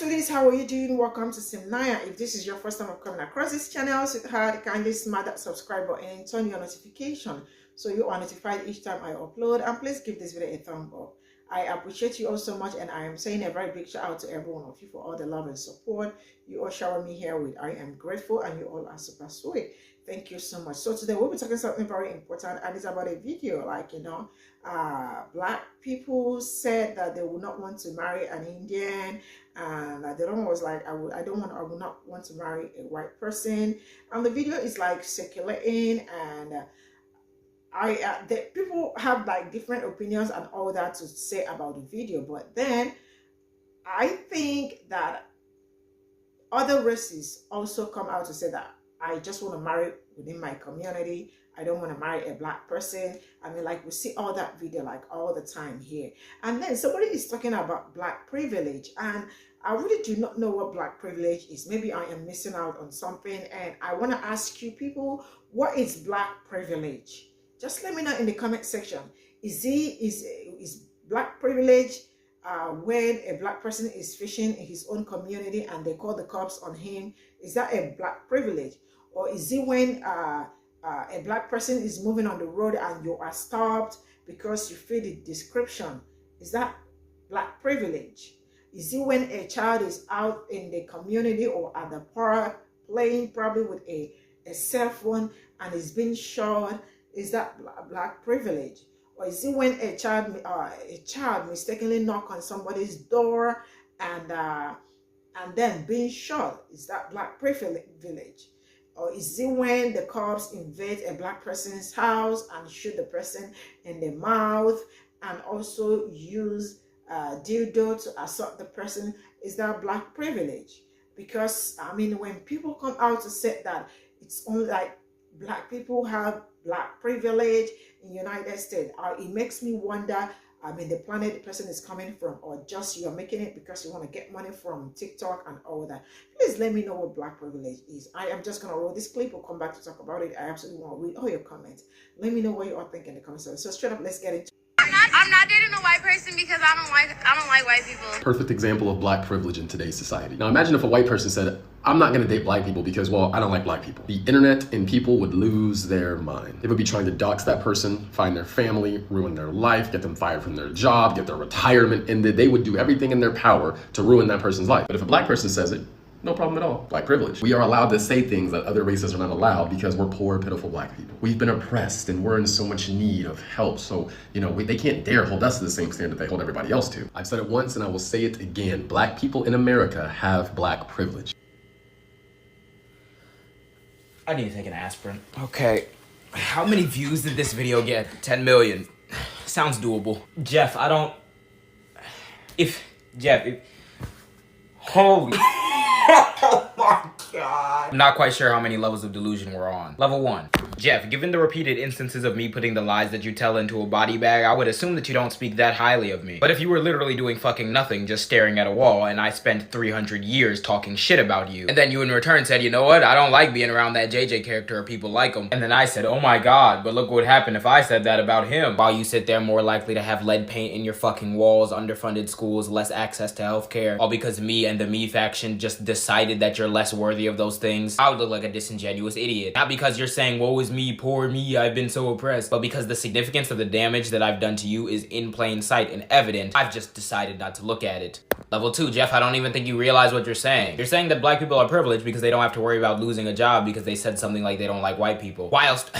sweeties, how are you doing? Welcome to Cimnanya. If this is your first time of coming across this channel, sweetheart, kindly smash that subscribe button and turn your notification so you are notified each time I upload. And please give this video a thumb up. I appreciate you all so much, and I am saying a very big shout out to every one of you for all the love and support you all shower me here with. I am grateful, and you all are super sweet. Thank you so much. So today we'll be talking something very important, and it's about a video. Black people said that they would not want to marry an Indian, and the other one was like, I would not want to marry a white person. And the video is like circulating, and the people have like different opinions and all that to say about the video. But then I think that other races also come out to say that I just want to marry within my community. I don't want to marry a black person. I mean, like, we see all that video like all the time here. And then somebody is talking about black privilege, and I really do not know what black privilege is. Maybe I am missing out on something, and I want to ask you people, what is black privilege? Just let me know in the comment section. Is black privilege when a black person is fishing in his own community and they call the cops on him? Is that a black privilege? Or is it when a black person is moving on the road and you are stopped because you fit the description? Is that black privilege? Is it when a child is out in the community or at the park playing probably with a cell phone and is being shot? Is that black privilege? Or is it when a child mistakenly knock on somebody's door and then being shot? Is that black privilege? Or is it when the cops invade a black person's house and shoot the person in the mouth and also use dildo to assault the person? Is that black privilege? Because I mean, when people come out to say that it's only like black people have black privilege in the United States, it makes me wonder, I mean, the planet the person is coming from, or just you are making it because you want to get money from TikTok and all that. Please let me know what black privilege is. I am just going to roll this clip. We'll come back to talk about it. I absolutely want to read all your comments. Let me know what you all think in the comments section. So straight up, let's get into it. I'm not dating a white person because I don't like white people. Perfect example of black privilege in today's society. Now imagine if a white person said, I'm not gonna date black people because, well, I don't like black people. The internet and people would lose their mind. They would be trying to dox that person, find their family, ruin their life, get them fired from their job, get their retirement ended. They would do everything in their power to ruin that person's life. But if a black person says it, no problem at all. Black privilege. We are allowed to say things that other races are not allowed because we're poor, pitiful black people. We've been oppressed and we're in so much need of help. So, they can't dare hold us to the same standard they hold everybody else to. I've said it once and I will say it again. Black people in America have black privilege. I need to take an aspirin. Okay, how many views did this video get? 10 million. Sounds doable. Jeff, holy. Oh my God. I'm not quite sure how many levels of delusion we're on. Level 1. Jeff, given the repeated instances of me putting the lies that you tell into a body bag, I would assume that you don't speak that highly of me. But if you were literally doing fucking nothing, just staring at a wall, and I spent 300 years talking shit about you, and then you in return said, you know what, I don't like being around that JJ character or people like him. And then I said, oh my God, but look what would happen if I said that about him. While you sit there more likely to have lead paint in your fucking walls, underfunded schools, less access to healthcare, all because me and the me faction just decided that you're less worthy of those things. I would look like a disingenuous idiot. Not because you're saying, woe is me, poor me, I've been so oppressed, but because the significance of the damage that I've done to you is in plain sight and evident. I've just decided not to look at it. Level 2, Jeff, I don't even think you realize what you're saying. You're saying that black people are privileged because they don't have to worry about losing a job because they said something like they don't like white people. Whilst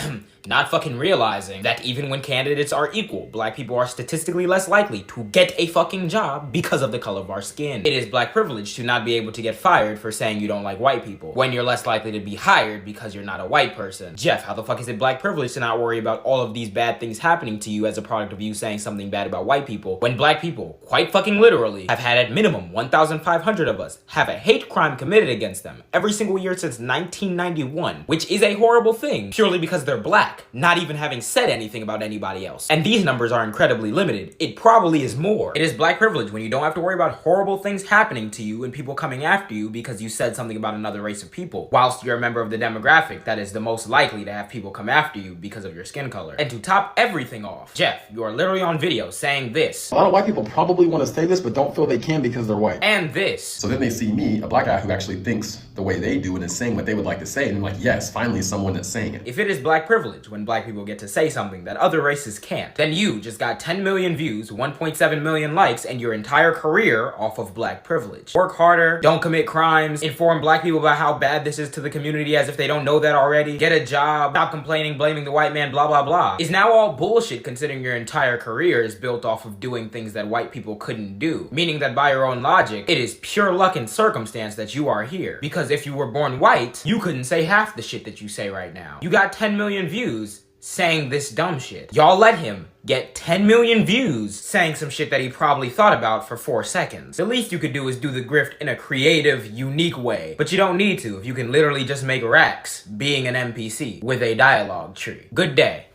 not fucking realizing that even when candidates are equal, black people are statistically less likely to get a fucking job because of the color of our skin. It is black privilege to not be able to get fired for saying you don't like white people, when you're less likely to be hired because you're not a white person. Jeff, how the fuck is it black privilege to not worry about all of these bad things happening to you as a product of you saying something bad about white people, when black people, quite fucking literally, have had at minimum 1,500 of us have a hate crime committed against them every single year since 1991, which is a horrible thing, purely because they're black, not even having said anything about anybody else. And these numbers are incredibly limited. It probably is more. It is black privilege when you don't have to worry about horrible things happening to you and people coming after you because you said something about another race of people, whilst you're a member of the demographic that is the most likely to have people come after you because of your skin color. And to top everything off, Jeff, you are literally on video saying this. A lot of white people probably want to say this, but don't feel they can can't because they're white. And this. So then they see me, a black guy who actually thinks the way they do and is saying what they would like to say, and they're like, yes, finally someone that's saying it. If it is black privilege when black people get to say something that other races can't, then you just got 10 million views, 1.7 million likes, and your entire career off of black privilege. Work harder, don't commit crimes, inform black people about how bad this is to the community as if they don't know that already, get a job, stop complaining, blaming the white man, blah blah blah, is now all bullshit considering your entire career is built off of doing things that white people couldn't do. Meaning that by your own logic, it is pure luck and circumstance that you are here. Because if you were born white, you couldn't say half the shit that you say right now. You got 10 million views saying this dumb shit. Y'all let him get 10 million views saying some shit that he probably thought about for 4 seconds. The least you could do is do the grift in a creative, unique way. But you don't need to if you can literally just make racks being an NPC with a dialogue tree. Good day.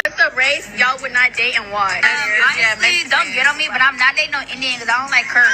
What's the race y'all would not date and why? Honestly, don't get on me, but I'm not dating no Indian because I don't like curry.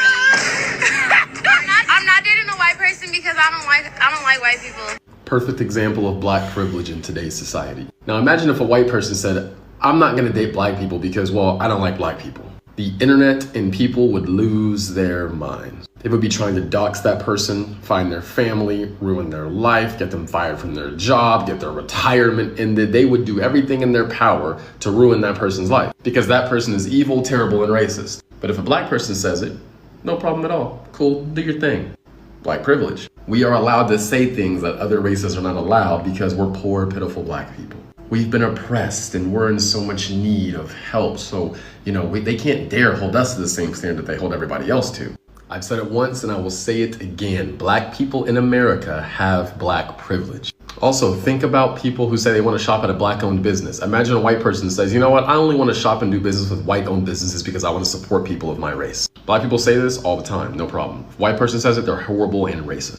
I'm not dating a white person because I don't like white people. Perfect example of black privilege in today's society. Now imagine if a white person said, I'm not gonna date black people because, well, I don't like black people. The internet and people would lose their minds. They would be trying to dox that person, find their family, ruin their life, get them fired from their job, get their retirement ended. They would do everything in their power to ruin that person's life because that person is evil, terrible, and racist. But if a black person says it, no problem at all. Cool, do your thing. Black privilege. We are allowed to say things that other races are not allowed because we're poor, pitiful black people. We've been oppressed and we're in so much need of help. So, they can't dare hold us to the same standard they hold everybody else to. I've said it once and I will say it again. Black people in America have black privilege. Also, think about people who say they want to shop at a black-owned business. Imagine a white person says, you know what, I only want to shop and do business with white-owned businesses because I want to support people of my race. Black people say this all the time, no problem. If a white person says it, they're horrible and racist.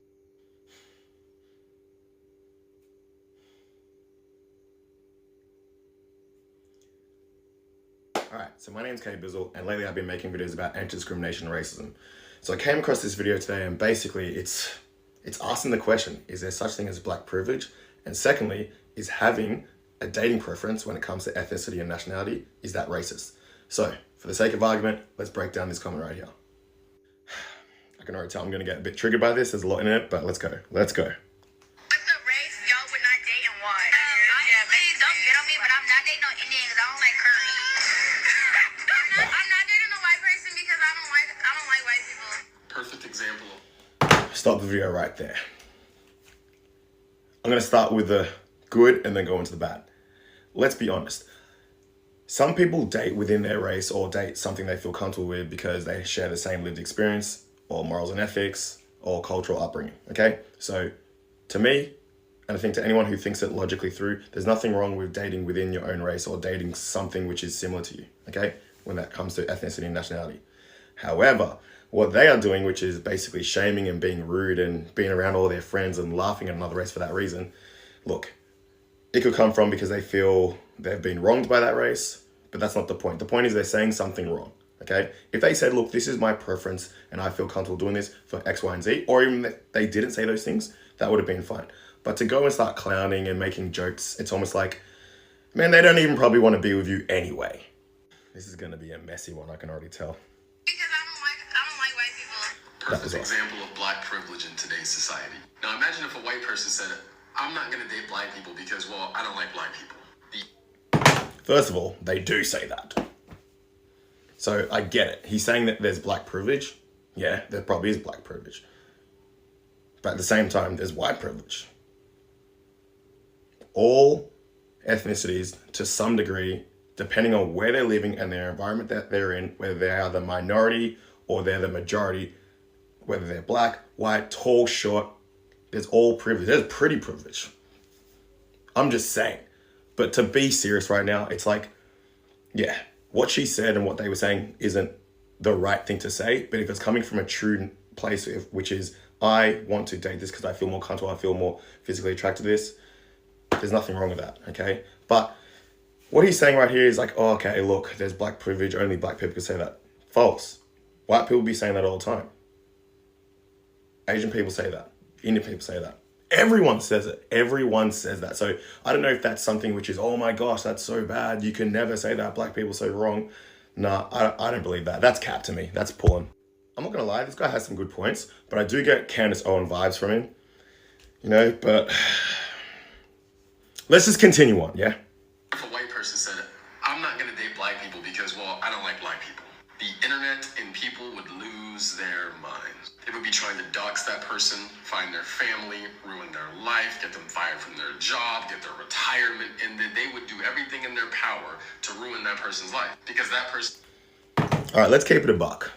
Alright, so my name's Pe0ple, and lately I've been making videos about anti-discrimination and racism. So I came across this video today, and basically it's asking the question, is there such thing as black privilege? And secondly, is having a dating preference when it comes to ethnicity and nationality, is that racist? So, for the sake of argument, let's break down this comment right here. I can already tell I'm going to get a bit triggered by this, there's a lot in it, but let's go. What's the race y'all would not date and why? Honestly, don't get on me, but I'm not dating no Indian because I don't like curry. I'm not dating a white person because I don't like white people. Perfect example. Stop the video right there. I'm going to start with the good and then go into the bad. Let's be honest. Some people date within their race or date something they feel comfortable with because they share the same lived experience or morals and ethics or cultural upbringing, okay? So to me, and I think to anyone who thinks it logically through, there's nothing wrong with dating within your own race or dating something which is similar to you, okay? When that comes to ethnicity and nationality. However, what they are doing, which is basically shaming and being rude and being around all their friends and laughing at another race for that reason, look, it could come from because they feel they've been wronged by that race, but that's not the point. The point is they're saying something wrong, okay? If they said, look, this is my preference and I feel comfortable doing this for X, Y, and Z, or even if they didn't say those things, that would have been fine. But to go and start clowning and making jokes, it's almost like, man, they don't even probably want to be with you anyway. This is going to be a messy one, I can already tell. Because I don't like white people. Perfect example of black privilege in today's society. Now imagine if a white person said, I'm not going to date black people because, well, I don't like black people. First of all, they do say that. So I get it. He's saying that there's black privilege. Yeah, there probably is black privilege. But at the same time, there's white privilege. All ethnicities, to some degree, depending on where they're living and their environment that they're in, whether they are the minority or they're the majority, whether they're black, white, tall, short, there's all privilege. There's pretty privilege. I'm just saying. But to be serious right now, it's like, yeah, what she said and what they were saying isn't the right thing to say. But if it's coming from a true place, which is, I want to date this because I feel more comfortable, I feel more physically attracted to this, there's nothing wrong with that, okay? But what he's saying right here is like, oh, okay, look, there's black privilege, only black people can say that. False. White people be saying that all the time. Asian people say that. Indian people say that. Everyone says it. Everyone says that. So I don't know if that's something which is, oh my gosh, that's so bad. You can never say that. Black people are so wrong. Nah, I don't believe that. That's cap to me. That's pulling. I'm not going to lie. This guy has some good points, but I do get Candace Owen vibes from him. You know, but let's just continue on, yeah? If a white person said, I'm not going to date black people because, well, I don't like black people, the internet and people would lose their minds. They would be trying to dox that person, find their family, ruin their life, get them fired from their job, get their retirement, and then they would do everything in their power to ruin that person's life because that person... All right, let's keep it a buck.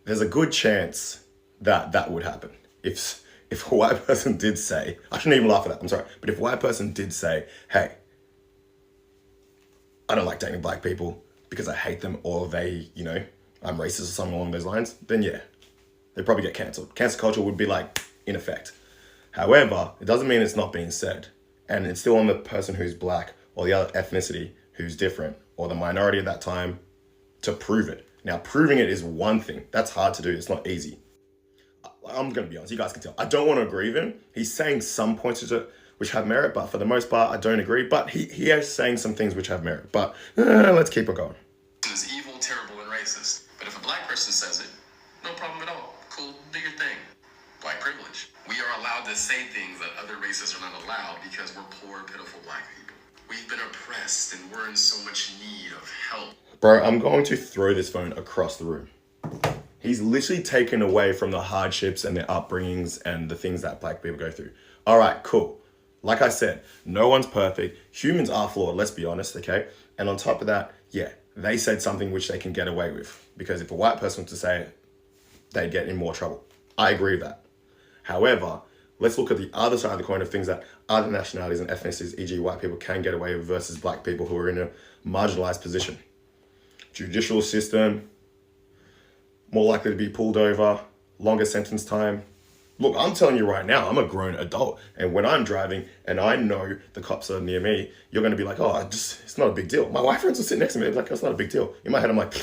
There's a good chance that that would happen. If a white person did say, I shouldn't even laugh at that, I'm sorry, but if a white person did say, hey, I don't like dating black people because I hate them, or they, you know, I'm racist or something along those lines, then yeah, they'd probably get cancelled. Cancel culture would be like in effect. However, it doesn't mean it's not being said. And it's still on the person who's black or the other ethnicity who's different or the minority at that time to prove it. Now, proving it is one thing. That's hard to do. It's not easy. I'm going to be honest. You guys can tell. I don't want to agree with him. He's saying some points which have merit, but for the most part, I don't agree. But he is saying some things which have merit. But let's keep it going. Is evil, terrible, and racist. But if a black person says it, no problem at all. Cool, do your thing. Black privilege. We are allowed to say things that other races are not allowed because we're poor, pitiful black people. We've been oppressed and we're in so much need of help. Bro, I'm going to throw this phone across the room. He's literally taken away from the hardships and their upbringings and the things that black people go through. All right, cool. Like I said, no one's perfect. Humans are flawed, let's be honest, okay? And on top of that, yeah, they said something which they can get away with. Because if a white person was to say it, they'd get in more trouble. I agree with that. However, let's look at the other side of the coin of things that other nationalities and ethnicities, e.g. white people, can get away with versus black people who are in a marginalized position. Judicial system, more likely to be pulled over, longer sentence time. Look, I'm telling you right now, I'm a grown adult. And when I'm driving and I know the cops are near me, you're going to be like, oh, it's not a big deal. My wife friends will sit next to me. They're like, it's not a big deal. In my head, I'm like,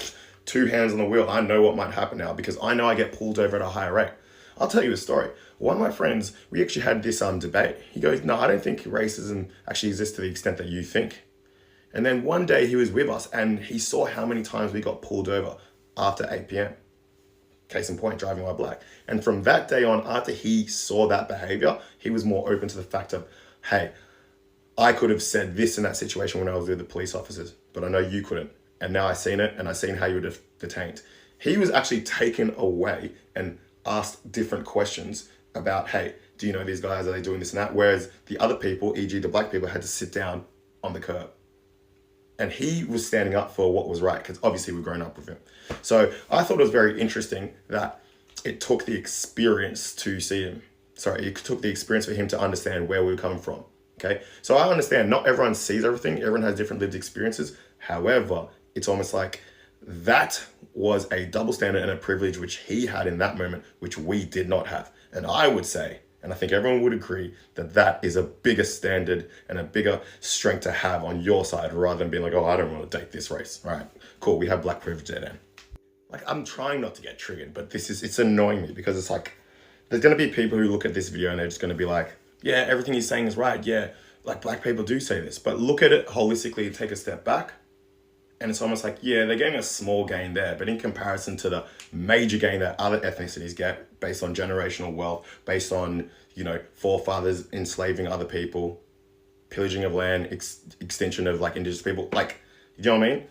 2 hands on the wheel. I know what might happen now because I know I get pulled over at a higher rate. I'll tell you a story. One of my friends, we actually had this debate. He goes, no, I don't think racism actually exists to the extent that you think. And then one day he was with us and he saw how many times we got pulled over after 8 p.m. Case in point, driving while black. And from that day on, after he saw that behavior, he was more open to the fact of, hey, I could have said this in that situation when I was with the police officers, but I know you couldn't. And now I've seen it and I've seen how you were detained. He was actually taken away and asked different questions about, hey, do you know these guys? Are they doing this and that? Whereas the other people, e.g. the black people, had to sit down on the curb. And he was standing up for what was right, because obviously we've grown up with him. So I thought it was very interesting that it took the experience to see him. Sorry, it took the experience for him to understand where we were coming from. Okay, so I understand not everyone sees everything. Everyone has different lived experiences. However, it's almost like that was a double standard and a privilege which he had in that moment, which we did not have. And I would say, and I think everyone would agree, that that is a bigger standard and a bigger strength to have on your side rather than being like, oh, I don't want to date this race. All right, cool, we have black privilege there then. Like, I'm trying not to get triggered, but it's annoying me because it's like, there's going to be people who look at this video and they're just going to be like, yeah, everything he's saying is right. Yeah, like black people do say this, but look at it holistically, take a step back. And it's almost like, yeah, they're getting a small gain there, but in comparison to the major gain that other ethnicities get based on generational wealth, based on, you know, forefathers enslaving other people, pillaging of land, extinction of like indigenous people, like, you know what I mean?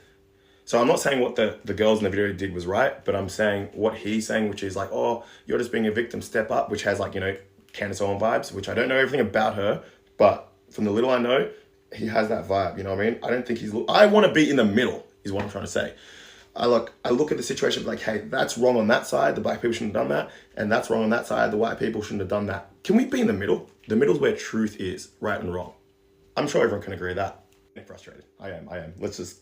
So I'm not saying what the girls in the video did was right, but I'm saying what he's saying, which is like, oh, you're just being a victim, step up, which has like, you know, Candace Owen vibes, which I don't know everything about her, but from the little I know, he has that vibe, you know what I mean? I don't think I want to be in the middle, is what I'm trying to say. I look at the situation like, hey, that's wrong on that side, the black people shouldn't have done that, and that's wrong on that side, the white people shouldn't have done that. Can we be in the middle? The middle's where truth is, right and wrong. I'm sure everyone can agree with that. I'm frustrated. I am. Let's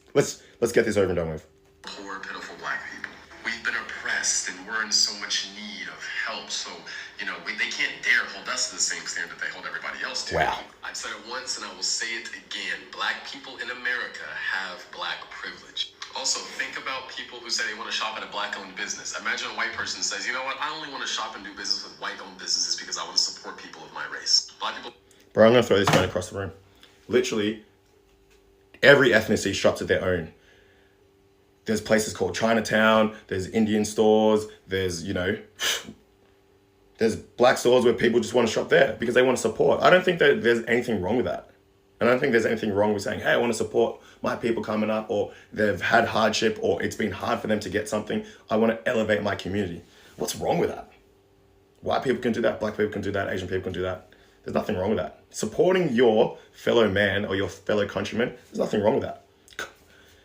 get this over and done with. Poor, pitiful black people. We've been oppressed and we're in so much need of help. So, you know, they can't dare hold us to the same standard they hold everybody else to. Wow. I've said it once and I will say it again. Black people in America have black privilege. Also, think about people who say they want to shop at a black-owned business. Imagine a white person says, you know what, I only want to shop and do business with white-owned businesses because I want to support people of my race. Black people... Bro, I'm going to throw this phone across the room. Literally, every ethnicity shops at their own. There's places called Chinatown, there's Indian stores, there's, you know, there's black stores where people just want to shop there because they want to support. I don't think that there's anything wrong with that. I don't think there's anything wrong with saying, hey, I want to support my people coming up, or they've had hardship, or it's been hard for them to get something. I want to elevate my community. What's wrong with that? White people can do that, black people can do that, Asian people can do that. There's nothing wrong with that. Supporting your fellow man or your fellow countryman, there's nothing wrong with that.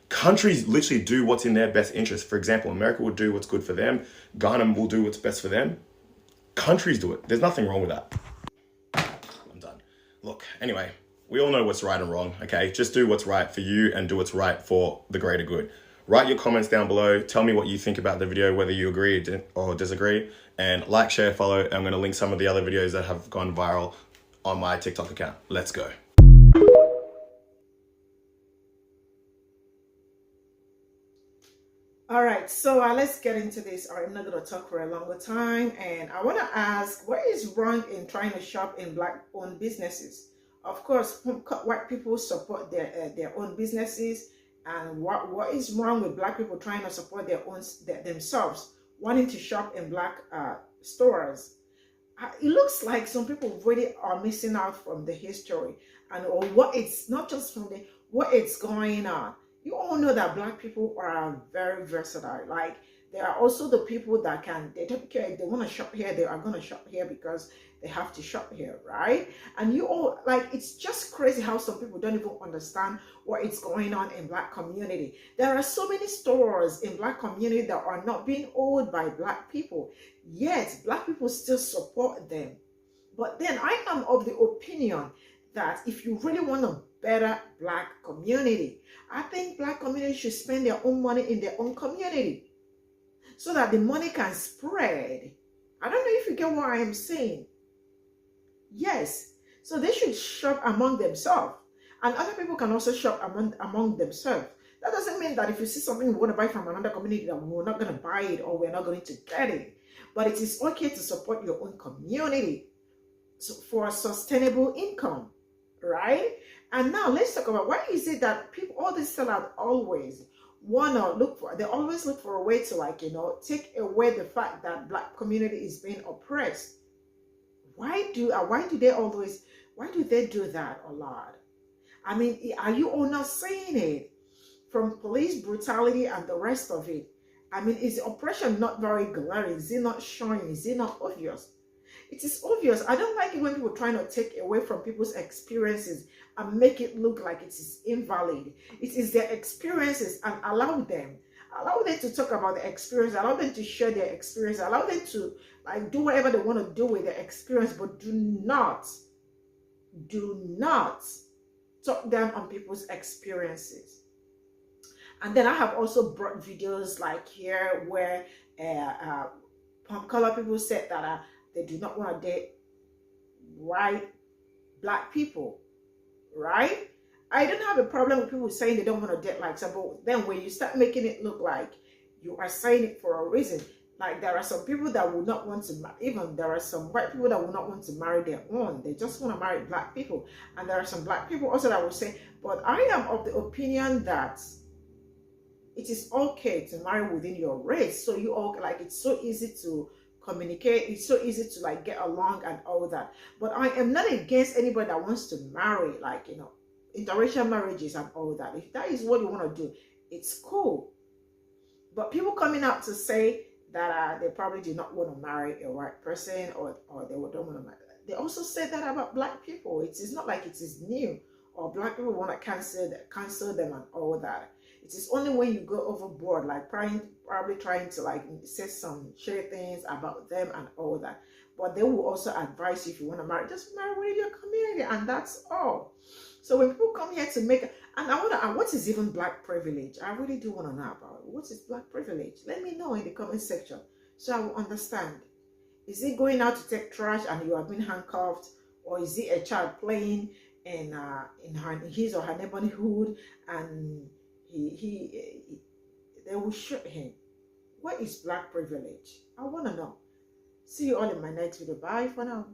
Countries literally do what's in their best interest. For example, America will do what's good for them. Ghana will do what's best for them. Countries do it. There's nothing wrong with that. I'm done. Look, anyway, we all know what's right and wrong, okay? Just do what's right for you and do what's right for the greater good. Write your comments down below. Tell me what you think about the video, whether you agree or disagree. And like, share, follow. I'm going to link some of the other videos that have gone viral on my TikTok account. Let's go. All right, so let's get into this. I'm not going to talk for a longer time, and I want to ask, what is wrong in trying to shop in black-owned businesses? Of course, white people support their own businesses, and what is wrong with black people trying to support themselves, wanting to shop in black stores? It looks like some people really are missing out from the history, and or what it's not just from what it's going on. You all know that black people are very versatile. Like, there are also the people that they don't care if they want to shop here, they are going to shop here because they have to shop here, right? And you all, like, it's just crazy how some people don't even understand what is going on in black community. There are so many stores in black community that are not being owned by black people, yet black people still support them. But then I am of the opinion that if you really want a better black community, I think black community should spend their own money in their own community so that the money can spread. I don't know if you get what I am saying. Yes. So they should shop among themselves, and other people can also shop among themselves. That doesn't mean that if you see something you want to buy from another community that we're not going to buy it or we're not going to get it. But it is okay to support your own community for a sustainable income, right? And now let's talk about, why is it that people, all these sellers always they always look for a way to, like, you know, take away the fact that black community is being oppressed. Why do they do that a lot? I mean, are you all not seeing it? From police brutality and the rest of it. I mean, is the oppression not very glaring? Is it not showing? Is it not obvious? It is obvious. I don't like it when people are trying to take away from people's experiences and make it look like it is invalid. It is their experiences, and allow them to talk about their experience, allow them to share their experience, allow them to, like, do whatever they want to do with their experience, but do not talk down on people's experiences. And then I have also brought videos like here where color people said that they do not want to date white black people, right? I don't have a problem with people saying they don't want to date like some, but then when you start making it look like you are saying it for a reason, like there are some people that will not want to, even there are some white people that will not want to marry their own, they just want to marry black people. And there are some black people also that will say, but I am of the opinion that it is okay to marry within your race. So you all, like, it's so easy to communicate, it's so easy to, like, get along and all that. But I am not against anybody that wants to marry, like, you know, interracial marriages and all that. If that is what you want to do, it's cool. But people coming out to say that they probably do not want to marry a white person, or they don't want to marry, they also say that about black people. It is not like it is new, or black people want to cancel them and all that. It is only when you go overboard, like probably trying to, like, say some shitty things about them and all that. But they will also advise you, if you want to marry, just marry within your community, and that's all. So when people come here to make, and I wonder, what is even black privilege? I really do want to know about it. What is black privilege? Let me know in the comment section so I will understand. Is it going out to take trash and you have been handcuffed, or is it a child playing in his or her neighborhood and they will shoot him. What is black privilege? I want to know. See you all in my next video. Bye for now.